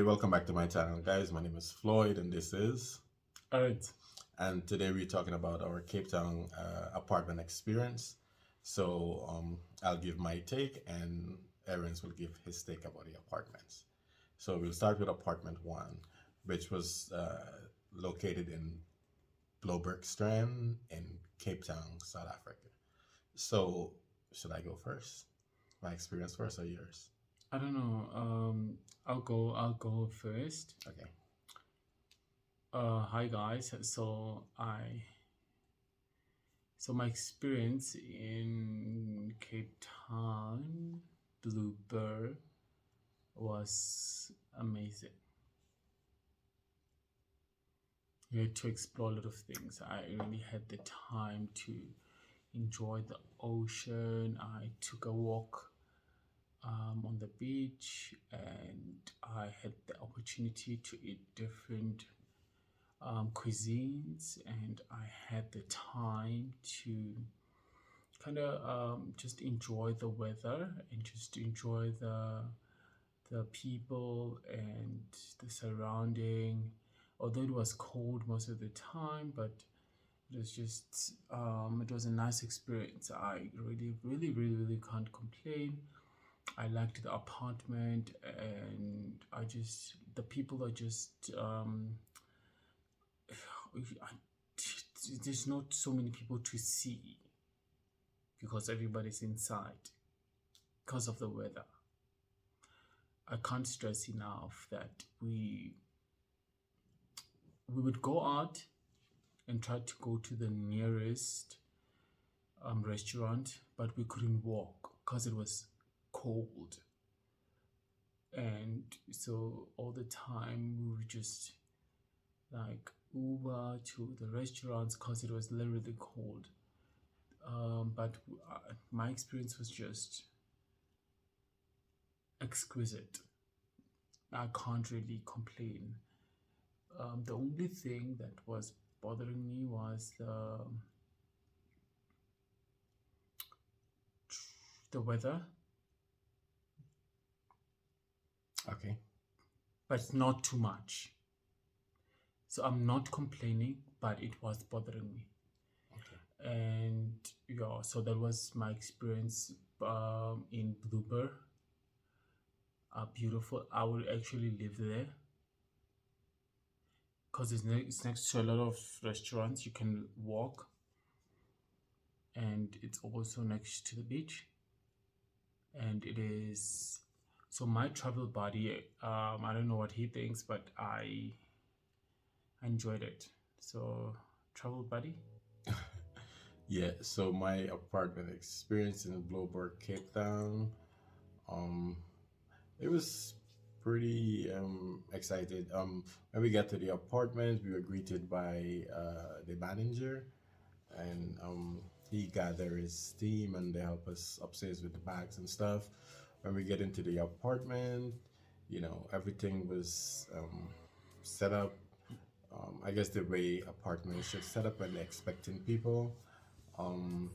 welcome back to my channel, guys. My name is Floyd, and this is. All right. And today we're talking about our Cape Town apartment experience. I'll give my take, and Aaron's will give his take about the apartments. So we'll start with apartment one, which was located in Strand in Cape Town, South Africa. So, should I go first? My experience first or yours? I don't know. I'll go first. Okay. Hi guys. So my experience in Cape Town, Bluebird, was amazing. You had to explore a lot of things. I really had the time to enjoy the ocean. I took a walk on the beach, and I had the opportunity to eat different cuisines, and I had the time to kind of just enjoy the weather and just enjoy the people and the surrounding. Although it was cold most of the time, but it was a nice experience. I really can't complain. I liked the apartment, and the people are just there's not so many people to see because everybody's inside because of the weather. I can't stress enough that we would go out and try to go to the nearest restaurant, but we couldn't walk because it was cold. And so all the time we would just like Uber to the restaurants because it was literally cold. But my experience was just exquisite. I can't really complain. The only thing that was bothering me was the weather, Okay. but not too much. So I'm not complaining, but it was bothering me. Okay. And yeah, so that was my experience in Blooper. Beautiful. I would actually live there because it's next to a lot of restaurants. You can walk, and it's also next to the beach. And it is so my travel buddy. I don't know what he thinks, but I enjoyed it. So travel buddy. Yeah, so my apartment experience in Bloberg, Cape Town, um, it was pretty excited. When we got to the apartment, we were greeted by the manager, and he gathered his team and they help us upstairs with the bags and stuff. When we get into the apartment, everything was set up. I guess the way apartments should set up when they're expecting people. Um,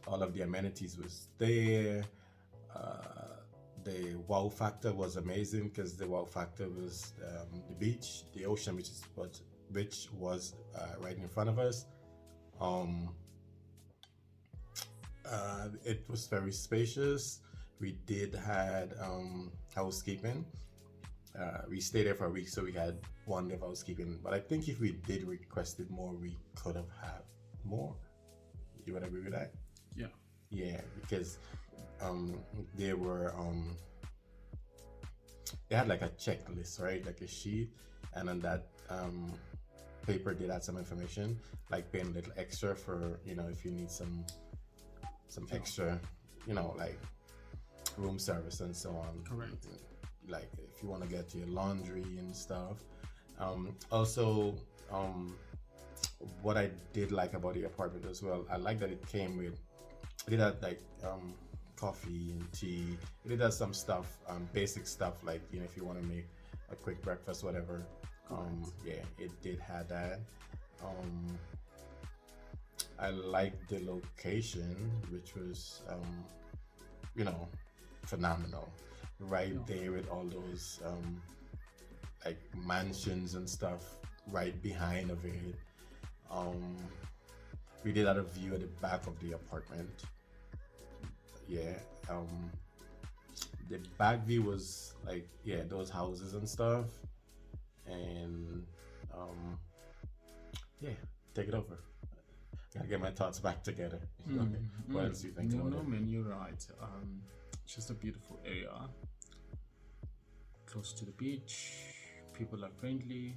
all of the amenities was there. Uh, the wow factor was amazing because the wow factor was the beach, the ocean, which was right in front of us. Um, it was very spacious. We did had housekeeping. We stayed there for a week, so we had one day of housekeeping. But I think if we did requested more, we could have had more. You would agree with that? Yeah. Yeah, because they were they had like a checklist, right? Like a sheet, and on that paper they had some information, like paying a little extra for if you need some extra, like room service and so on. Correct. Like if you want to get your laundry and stuff. Also, what I did like about the apartment as well, I like that it came with, it had like coffee and tea. It did have some stuff, basic stuff like if you want to make a quick breakfast, whatever. Yeah, it did have that. I liked the location, which was phenomenal, right Yeah. there with all those like mansions and stuff right behind of it. Um, we did have a view at the back of the apartment. Yeah. The back view was like, yeah, those houses and stuff. And yeah, take it over. Gotta get my thoughts back together. What else do you think No, about no, it? man, you're right. It's just a beautiful area, close to the beach. People are friendly.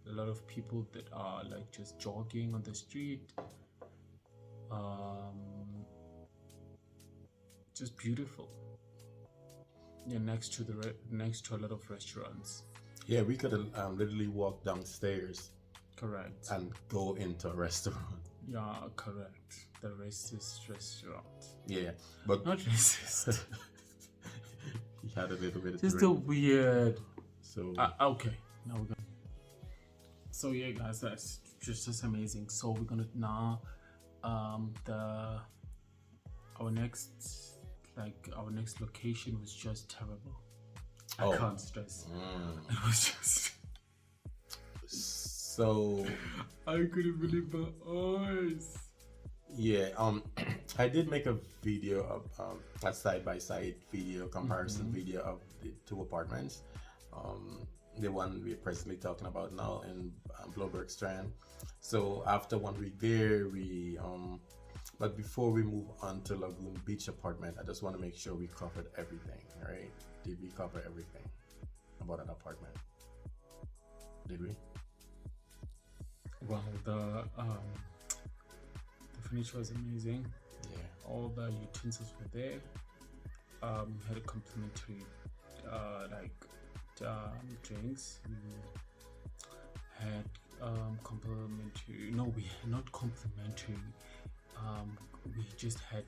A lot of people that are like just jogging on the street. Just beautiful. Yeah, next to a lot of restaurants. Yeah, we could have literally walked downstairs Correct. and go into a restaurant. Yeah, correct. The racist restaurant. Yeah, but Not racist. he had a little bit of Just a drink. weird. So Okay, now we're gonna. So yeah, guys, that's just amazing. So we're gonna now, our next location was just terrible. I can't stress. It was just. So I couldn't believe my eyes. yeah, I did make a video of a side by side video comparison video of the two apartments. The one we're presently talking about now in Bloberg Strand. So after 1 week there, we but before we move on to Lagoon Beach apartment, I just want to make sure we covered everything. Right? Did we cover everything about an apartment? Did we? Well, the furniture was amazing. Yeah. All the utensils were there. Had a complimentary drinks. We had complimentary. No, we had not complimentary. We just had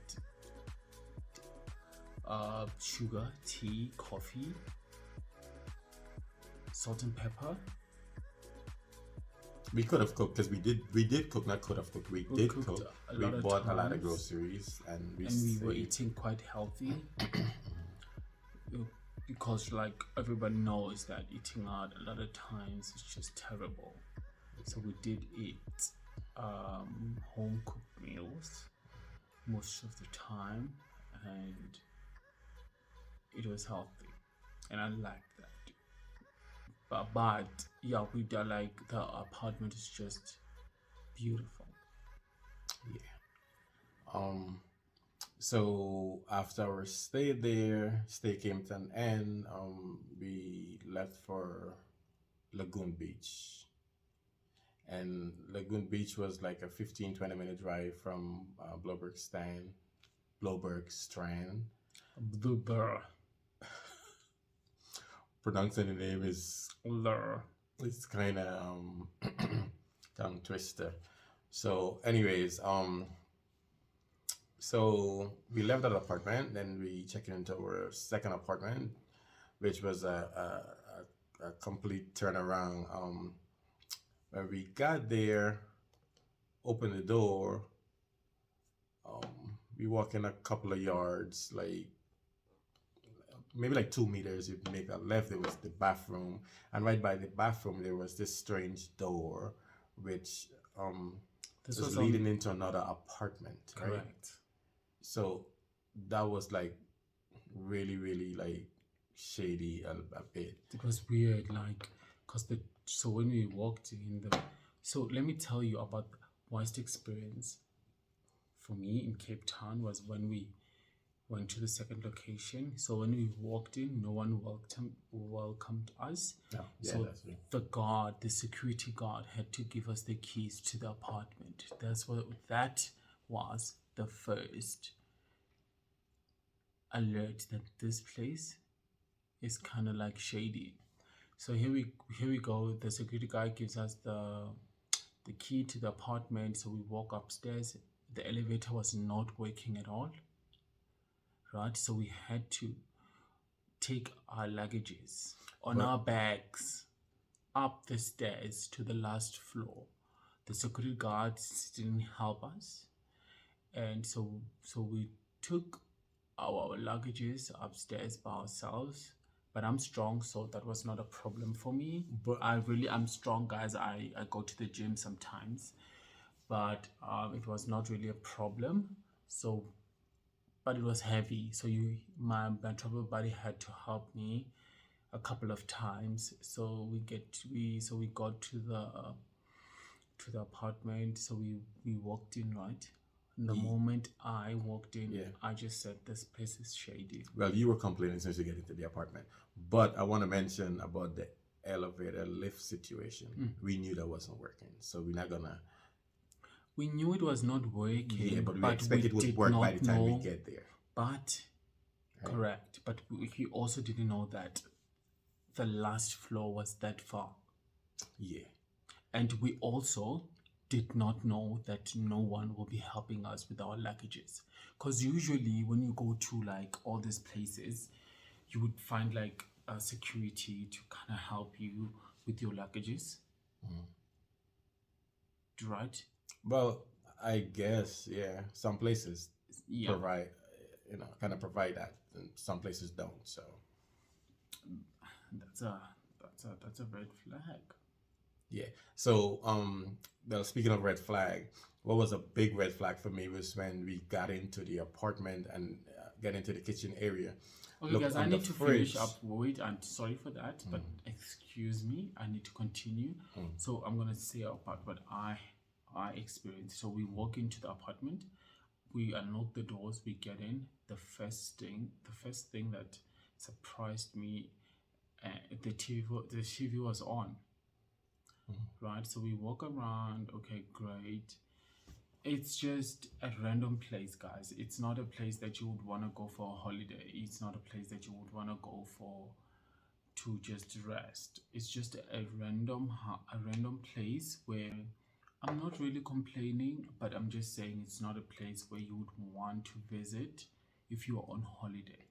sugar, tea, coffee, salt and pepper. We could have cooked because we did cook, not could have cooked. We did cooked cook. a We lot of bought a lot of times. groceries and we were saved. eating quite healthy because like everybody knows that eating out a lot of times is just terrible. So we did eat home cooked meals most of the time, and it was healthy, and I liked that. But yeah, we did like the apartment is just beautiful. So after our stay there, stay came to an end. We left for Lagoon Beach. And Lagoon Beach was like a 15-20 minute drive from Bloberg Strand. Bloober. Pronouncing the name is Blur. it's kind of tongue twister. So, anyways, so we left that apartment, then we checked into our second apartment, which was a complete turnaround. When we got there, opened the door, we walk in a couple of yards, like maybe like 2 meters. You make a left, there was the bathroom, and right by the bathroom there was this strange door, which This was was leading into another apartment. Right? correct. So that was like really, really like shady a bit. It was weird, like, so when we walked in so let me tell you about the worst experience for me in Cape Town was when we went to the second location. So when we walked in, no one welcomed us. Yeah, So that's it. the security guard had to give us the keys to the apartment. That was the first alert that this place is kind of like shady. So here we go. The security guy gives us the key to the apartment. So we walk upstairs. The elevator was not working at all. Right? So we had to take our luggages on our bags up the stairs to the last floor. The security guards didn't help us, and so we took our luggages upstairs by ourselves. but I'm strong, so that was not a problem for me. But I'm strong, guys. I go to the gym sometimes, but it was not really a problem. So, but it was heavy. So my travel buddy had to help me a couple of times. So we got to the apartment. So we walked in, right. And the moment I walked in, yeah. I just said, "This place is shady." Well, you were complaining since you get into the apartment. But I want to mention about the elevator lift situation. We knew that wasn't working. So we're not gonna. We knew it was not working. Yeah, but we but expect we it would did work by not the time we know. get there. But Right. correct. But he also didn't know that the last floor was that far. Yeah. And we also did not know that no one will be helping us with our luggages. Because usually when you go to like all these places, you would find like a security to kind of help you with your luggages. Right? Well, I guess, yeah. Some places Yeah. provide, kind of provide that, and some places don't. So That's a red flag. yeah. So well, speaking of red flag, what was a big red flag for me was when we got into the apartment and get into the kitchen area. Okay, Look guys, I on the need to fridge. finish up. Wait, I'm sorry for that, but excuse me, I need to continue. So I'm gonna say about what I experienced. So we walk into the apartment, we unlock the doors, we get in. The first thing that surprised me, the TV was on. Right, so we walk around. Okay, great. It's just a random place, guys. It's not a place that you would want to go for a holiday. It's not a place that you would want to go for to just rest. It's just a random place where I'm not really complaining, but I'm just saying it's not a place where you would want to visit if you are on holiday.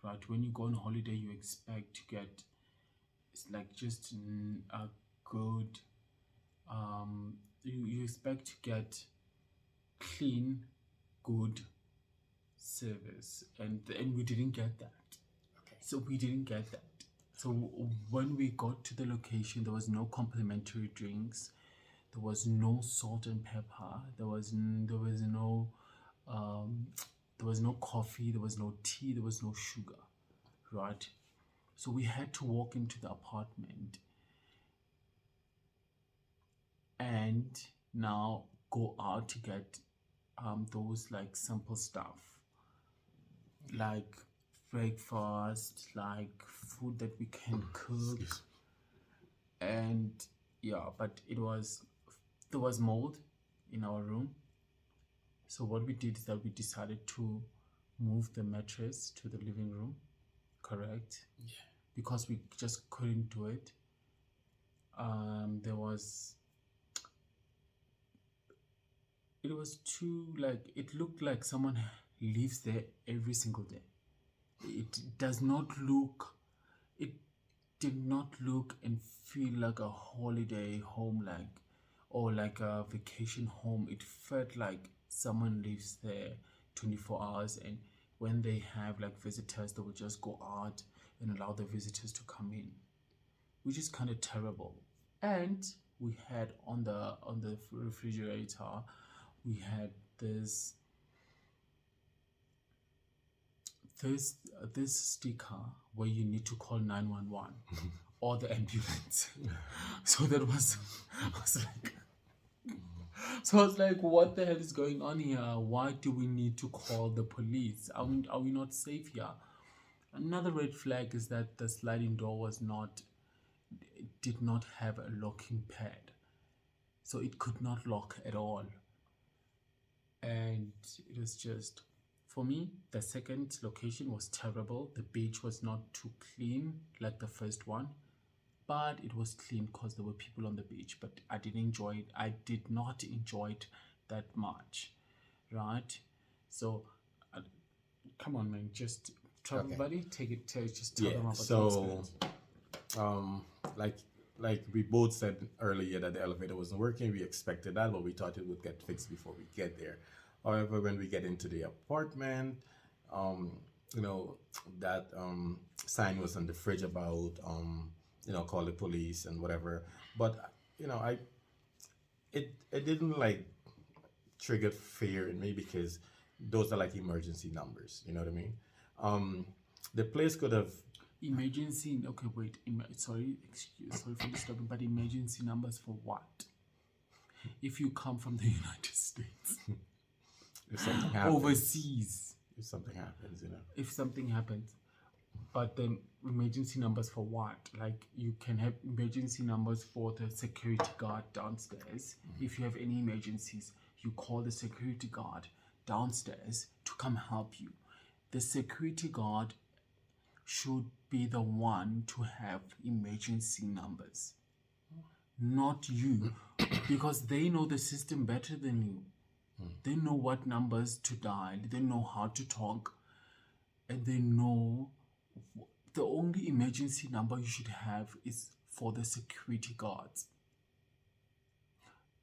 Right? When you go on holiday, you expect to get, it's like just a good you expect to get clean, good service, and we didn't get that. Okay. So we didn't get that. So when we got to the location, there was no complimentary drinks, there was no salt and pepper, there was no coffee, there was no tea, there was no sugar, right? So we had to walk into the apartment and now go out to get those like simple stuff like breakfast, like food that we can cook. And yeah, but there was mold in our room. So what we did is that we decided to move the mattress to the living room. Correct? Yeah. Because we just couldn't do it. It was too, like, it looked like someone lives there every single day. It did not look and feel like a holiday home, like, or like a vacation home. It felt like someone lives there 24 hours, and when they have like visitors, they will just go out and allow the visitors to come in, which is kind of terrible. And we had on the refrigerator, we had this sticker where you need to call 911 or the ambulance. So that was, I was like, what the hell is going on here? Why do we need to call the police? Are we not safe here? Another red flag is that the sliding door did not have a locking pad, so it could not lock at all. And it was just, for me, the second location was terrible. The beach was not too clean like the first one, but it was clean because there were people on the beach. But I didn't enjoy it. I did not enjoy it that much, right? So, come on, man, just travel buddy, take it. Just tell them about the experience. Like we both said earlier that the elevator wasn't working. We expected that, but we thought it would get fixed before we get there. However, when we get into the apartment, you know, that sign was on the fridge about call the police and whatever. But I it didn't like trigger fear in me because those are like emergency numbers. You know what I mean? Um, the place could have. Emergency. Okay, wait. Sorry, sorry for disturbing, but emergency numbers for what? If you come from the United States, If something happens, overseas, if something happens, if something happens, but then emergency numbers for what? Like you can have emergency numbers for the security guard downstairs. If you have any emergencies, you call the security guard downstairs to come help you. The security guard should be the one to have emergency numbers, not you, because they know the system better than you. They know what numbers to dial, they know how to talk, and they know the only emergency number you should have is for the security guards,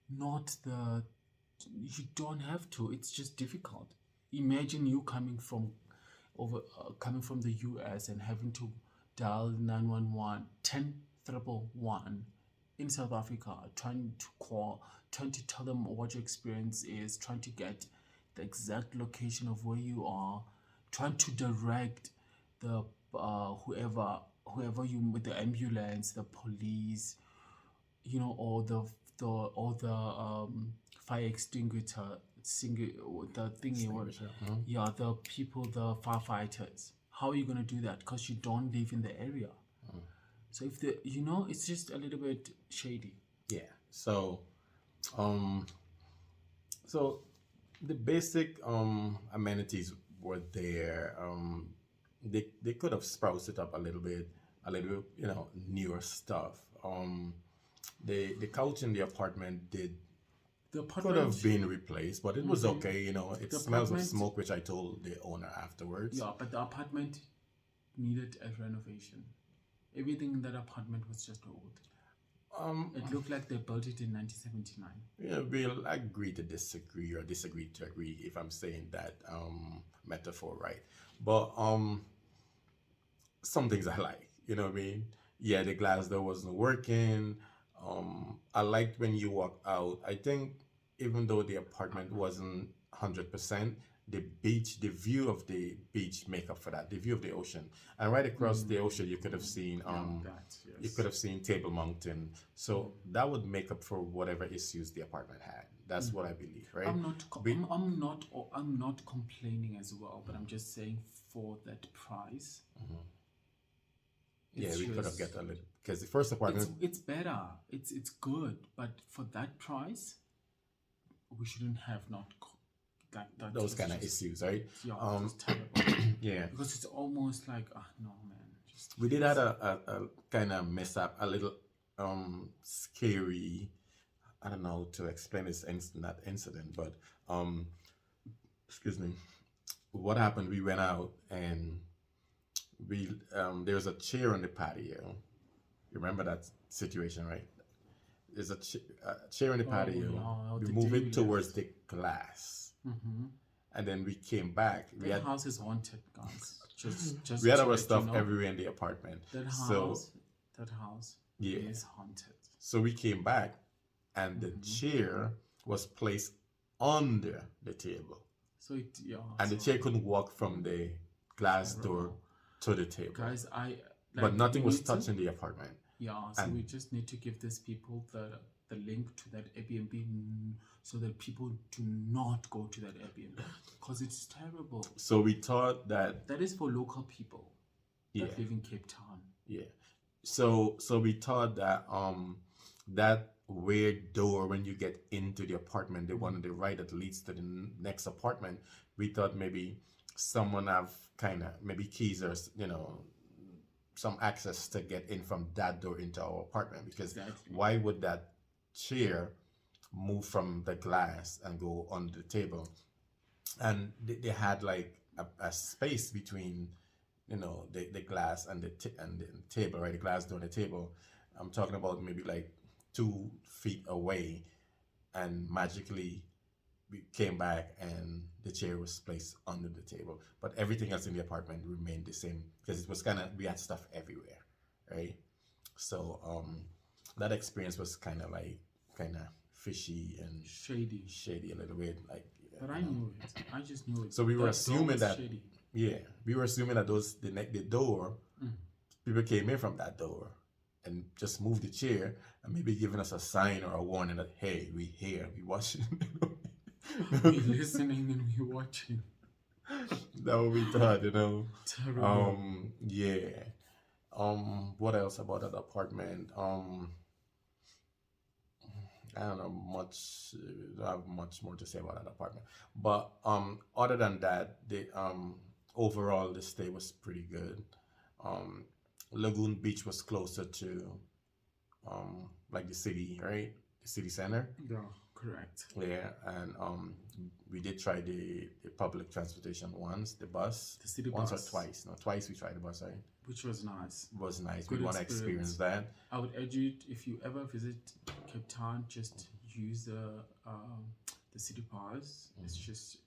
not the. You don't have to. It's just difficult. Imagine you coming from the US and having to dial 911 10 111 in South Africa, trying to tell them what your experience is, trying to get the exact location of where you are, trying to direct the whoever you with the ambulance, the police, or the fire extinguisher, the thingy, Extinguisher. yeah, the people, the firefighters. How are you gonna do that? Because you don't live in the area. So if it's just a little bit shady. Yeah. Um, so the basic amenities were there. They could have spruced it up a little bit, newer stuff. The couch in the apartment did The could have apartment, been replaced, but it was okay. It the smells of apartment, smoke, which I told the owner afterwards. yeah, but the apartment needed a renovation. Everything in that apartment was just old. It looked like they built it in 1979. We'll agree to disagree or disagree to agree if I'm saying that metaphor right. But some things I like, you know what I mean? Yeah, the glass door wasn't working. I liked when you walk out. I think even though the apartment wasn't 100%, the view of the beach make up for that. The view of the ocean, and right across the ocean, you could have seen you Yes. could have seen Table Mountain. So that would make up for whatever issues the apartment had. That's what I believe, right? I'm not. Be- I'm not complaining as well, but I'm just saying for that price, yeah, it's we could have just get a little because the first apartment. it's better. It's good, but for that price, we shouldn't have not that Those was kind of just, issues, right? yeah, just terrible. Yeah, Because it's almost like no man, just we did have a kind of mess up, a little scary. I don't know to explain that incident, but um, excuse me. What happened? We went out and we there was a chair on the patio. You remember that situation, right? There's a chair on the patio. yeah, We the move day it we towards left. the glass, and then we came back. That house is haunted, guys. Just We had to our let you stuff know, everywhere in the apartment. that So house, that house yeah, is haunted. so we came back, and the chair was placed under the table, So it yeah. and the So chair couldn't walk from the glass door terrible. to the table. Guys, But nothing we was need to- touching the apartment. Yeah, so And- we just need to give these people the link to that Airbnb so that people do not go to that Airbnb because it's terrible. So we thought that That is for local people yeah, that live in Cape Town. yeah. So we thought that that weird door when you get into the apartment, the one on the right that leads to the next apartment, we thought maybe someone have kind of maybe keys or some access to get in from that door into our apartment because Exactly. why would that chair move from the glass and go on the table? And they had like a space between the glass and and the table, right? The glass door and the table. I'm talking about maybe like 2 feet away, and magically we came back and the chair was placed under the table, but everything else in the apartment remained the same because it was kind of we had stuff everywhere, right? So that experience was kind of like kind of fishy and Shady. shady a little bit, like But I you know. knew it. I just knew it. So we were That door assuming was that shady. yeah, we were assuming that the door people came in from that door and just moved the chair and maybe giving us a sign or a warning that hey, we here, we watching. We listening and we watching. That what we thought, you know. Terrible. Yeah. What else about that apartment? I don't know much. I have much more to say about that apartment. But other than that, the overall the stay was pretty good. Um, Lagoon Beach was closer to like the city, right? The city center. Yeah, correct. Yeah, and we did try the public transportation once, the bus, The city once or bus, twice. No, twice we tried the bus. Right, which was nice. was nice. We Good want to experience experience. that. I would urge you, if you ever visit Cape Town, just use the city pass. It's just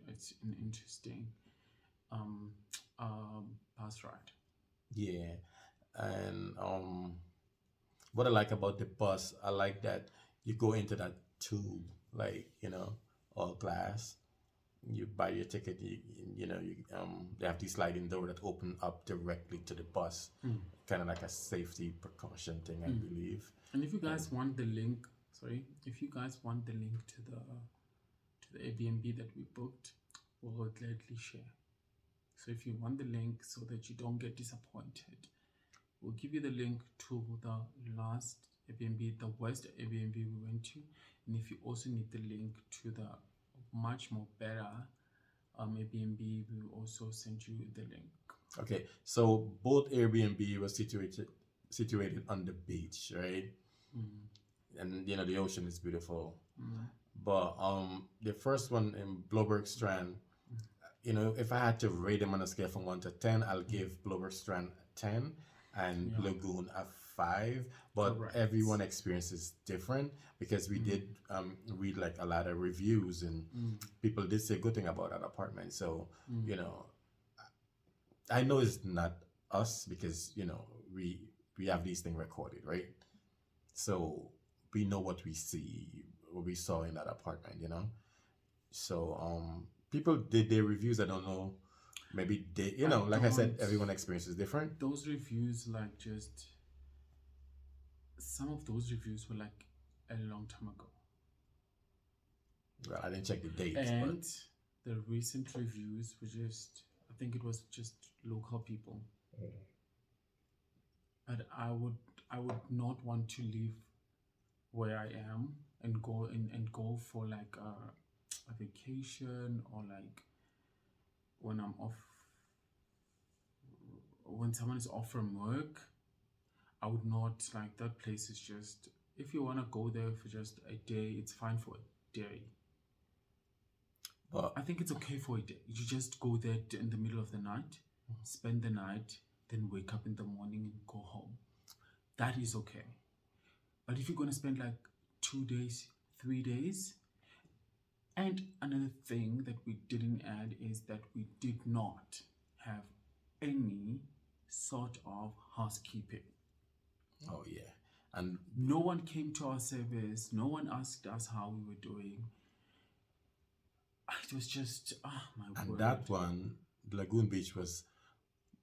it's an interesting um, bus ride. Yeah, and what I like about the bus, I like that you go into that tube, like you know, all glass. You buy your ticket, you know, they have the sliding door that open up directly to the bus, kind of like a safety precaution thing, I believe. And if you guys want the link, if you guys want the link to the Airbnb that we booked, we'll gladly share. So if you want the link so that you don't get disappointed, we'll give you the link to the last Airbnb, the worst Airbnb we went to. And if you also need the link to the much more better Airbnb, we will also send you the link. Okay, so both Airbnb was situated on the beach, right? And you know the ocean is beautiful. But the first one in Bloberg Strand, you know, if I had to rate them on a scale from 1 to 10, I'll give Bloberg Strand a 10 and Lagoon a 5. But Correct. everyone experiences different because we did read like a lot of reviews and people did say good thing about that apartment. So you know, I know it's not us because you know we have these things recorded, right? So we know what we see, what we saw in that apartment, you know. So people did their reviews. I don't know, maybe they, you know, like I said, everyone experience is different. Those reviews, like, just some of those reviews were like a long time ago. Well, I didn't check the dates, And but the recent reviews were just, I think it was just local people. But I would not want to leave where I am and go for like a vacation, or like when I'm off, when someone is off from work. I would not, like, that place is just, if you want to go there for just a day, it's fine for a day. but I think it's okay for a day. You just go there in the middle of the night, spend the night, then wake up in the morning and go home. That is okay. But if you're going to spend like 2 days, 3 days, and another thing that we didn't add is that we did not have any sort of housekeeping. oh yeah, and No one came to our service. No one asked us how we were doing. It was just, my and word. that one, Lagoon Beach was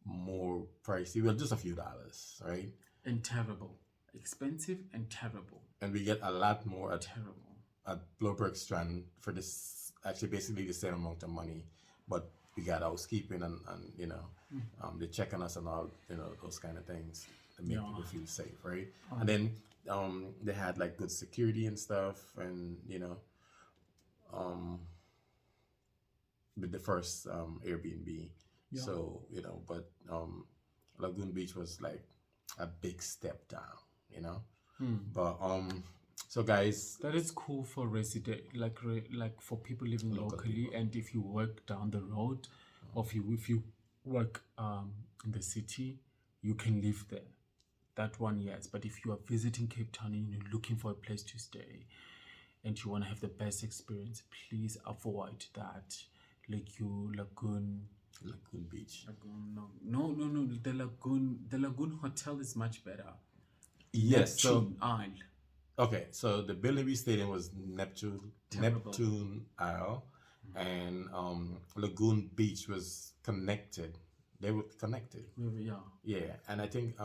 more pricey. Well, just a few dollars, right? And terrible. Expensive and terrible. And we get a lot more Terrible. at Bloberg Strand for this, actually basically the same amount of money, but we got housekeeping and you know, they check on us and all, you know, those kind of things to make people feel safe, right? And then they had like good security and stuff, and you know, with the first Airbnb. So you know, but Lagoon Beach was like a big step down, you know. But so guys, That is cool for resident, like for people living locally, and if you work down the road, or if you work in the city, you can live there. That one, yes. But if you are visiting Cape Town and you're looking for a place to stay, and you want to have the best experience, please avoid that Lagoon. Lagoon Beach. Lagoon, no. The Lagoon Hotel is much better. Yes. So Neptune Isle. okay. So the building we stayed in was Terrible. Neptune Isle, and Lagoon Beach was connected. They were connected. Yeah. Yeah, and I think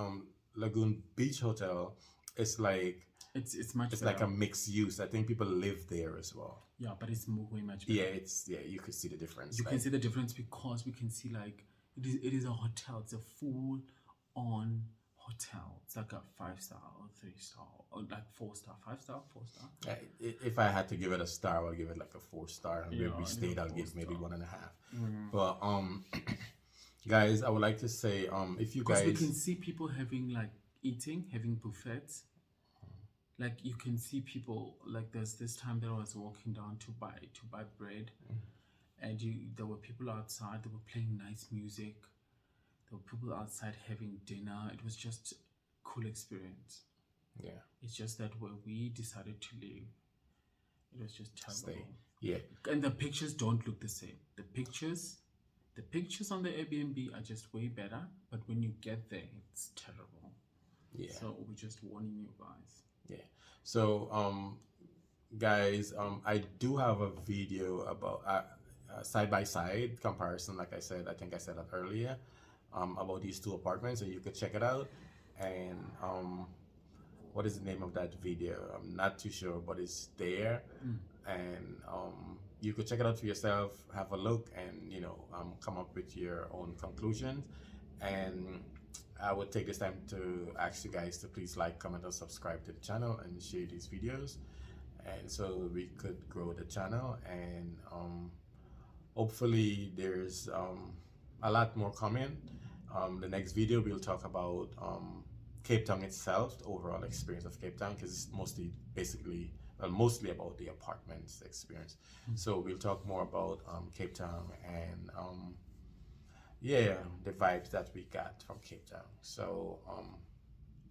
Lagoon Beach Hotel is like It's much it's better. like a mixed use. I think people live there as well. Yeah, but it's way much better. Yeah, you could see the difference. You like, can see the difference because we can see like it is a hotel. It's a full on hotel. It's like a 5-star or 3-star or like 4-star, 5-star, 4-star. If I had to give it a star, I'll give it like a 4-star. And where Yeah, we stayed, a I'll give maybe 4-star. 1.5. But guys, I would like to say if you Because guys we can see people having like having buffets. Like you can see people like there's this time that I was walking down to buy bread, and there were people outside. They were playing nice music. There were people outside having dinner. It was just a cool experience. yeah, It's just that where we decided to live, it was just terrible. stay, yeah, And the pictures don't look the same. The pictures on the Airbnb are just way better, but when you get there, it's terrible. yeah. So we're just warning you guys. Yeah. So, guys, I do have a video about side by side comparison. Like I said, I think I said that earlier, about these two apartments, and you could check it out. And what is the name of that video? I'm not too sure, but it's there, and you could check it out for yourself, have a look, and come up with your own conclusions. And I would take this time to ask you guys to please like, comment, and subscribe to the channel and share these videos, and so we could grow the channel. And hopefully there's a lot more coming. The next video we'll talk about Cape Town itself, the overall experience of Cape Town, because it's mostly about the apartments experience. So we'll talk more about Cape Town and the vibes that we got from Cape Town. So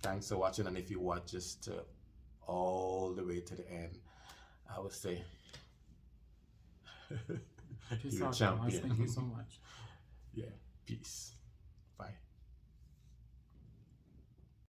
thanks for watching, and if you watch just all the way to the end, I would say Peace you're a out, guys. champion. Thank you so much. Yeah, peace. Bye.